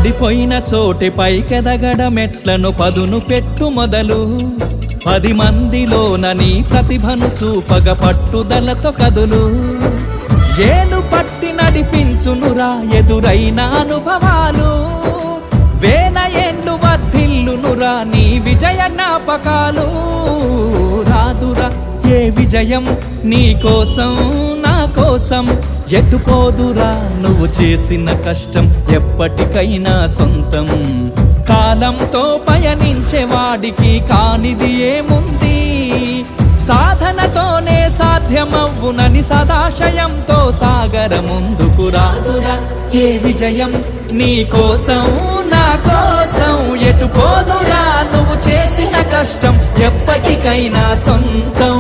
పడిపోయిన చోటి పైకెదగడ మెట్లను పదును పెట్టు మొదలు 10 మందిలోన నీ ప్రతిభను చూపగ పట్టుదలతో కదులు ఏలు పట్టి నడిపించునురా ఎదురైన అనుభవాలు వేల ఏండ్లు వర్ధిల్లునురా నీ విజయ జ్ఞాపకాలు రాదురా ఏ విజయం నీ కోసం నా కోసం ఎటుపోదురా నువ్వు చేసిన కష్టం ఎప్పటికైనా సొంతం కాలంతో పయనించే వాడికి కానిది ఏముంది సాధనతోనే సాధ్యమవ్వునని సదాశయంతో సాగర ముందుకు రాదురా ఏ విజయం నీ కోసం నా కోసం ఎటుపోదురా నువ్వు చేసిన కష్టం ఎప్పటికైనా సొంతం